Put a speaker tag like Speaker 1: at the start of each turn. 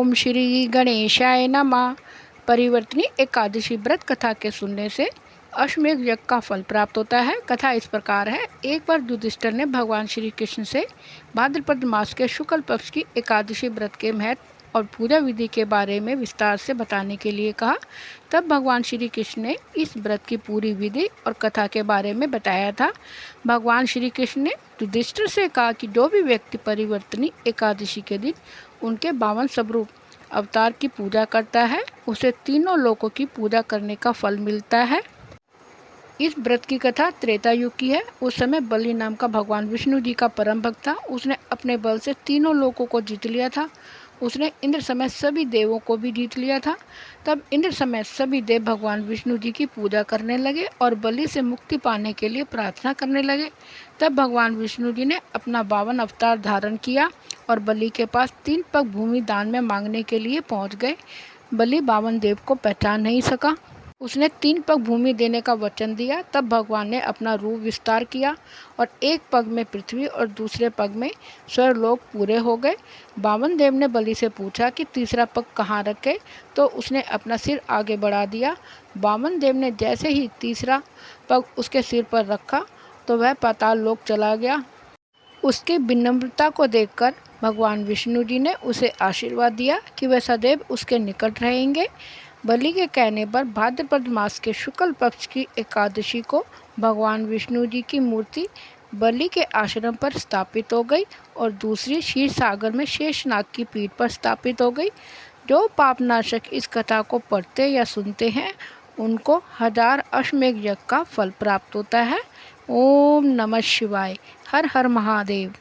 Speaker 1: ओम श्री गणेशाय नमः। परिवर्तनी एकादशी व्रत कथा के सुनने से अश्वमेध यज्ञ का फल प्राप्त होता है। कथा इस प्रकार है। एक बार युधिष्ठिर ने भगवान श्री कृष्ण से भाद्रपद मास के शुक्ल पक्ष की एकादशी व्रत के महत्व और पूजा विधि के बारे में विस्तार से बताने के लिए कहा। तब भगवान श्री कृष्ण ने इस व्रत की पूरी विधि और कथा के बारे में बताया था। भगवान श्री कृष्ण ने युधिष्ठिर से कहा कि जो भी व्यक्ति परिवर्तनी एकादशी के दिन उनके 52 स्वरूप अवतार की पूजा करता है उसे तीनों लोकों की पूजा करने का फल मिलता है। इस व्रत की कथा त्रेता युग की है। उस समय बलि नाम का भगवान विष्णु जी का परम भक्त था। उसने अपने बल से तीनों लोकों को जीत लिया था। उसने इंद्र समेत सभी देवों को भी जीत लिया था। तब इंद्र समेत सभी देव भगवान विष्णु जी की पूजा करने लगे और बलि से मुक्ति पाने के लिए प्रार्थना करने लगे। तब भगवान विष्णु जी ने अपना 52 अवतार धारण किया और बलि के पास 3 पग भूमि दान में मांगने के लिए पहुंच गए। बलि 52 देव को पहचान नहीं सका। उसने 3 पग भूमि देने का वचन दिया। तब भगवान ने अपना रूप विस्तार किया और एक पग में पृथ्वी और दूसरे पग में स्वर्गलोक पूरे हो गए। 52 देव ने बलि से पूछा कि तीसरा पग कहाँ रखे, तो उसने अपना सिर आगे बढ़ा दिया। 52 देव ने जैसे ही तीसरा पग उसके सिर पर रखा तो वह पाताल लोक चला गया। उसकी विनम्रता को देखकर भगवान विष्णु जी ने उसे आशीर्वाद दिया कि वह सदैव उसके निकट रहेंगे। बलि के कहने पर भाद्रपद मास के शुक्ल पक्ष की एकादशी को भगवान विष्णु जी की मूर्ति बलि के आश्रम पर स्थापित हो गई और दूसरी क्षीर सागर में शेषनाग की पीठ पर स्थापित हो गई। जो पापनाशक इस कथा को पढ़ते या सुनते हैं उनको 1000 अश्वमेध यज्ञ का फल प्राप्त होता है। ओम नमः शिवाय। हर हर महादेव।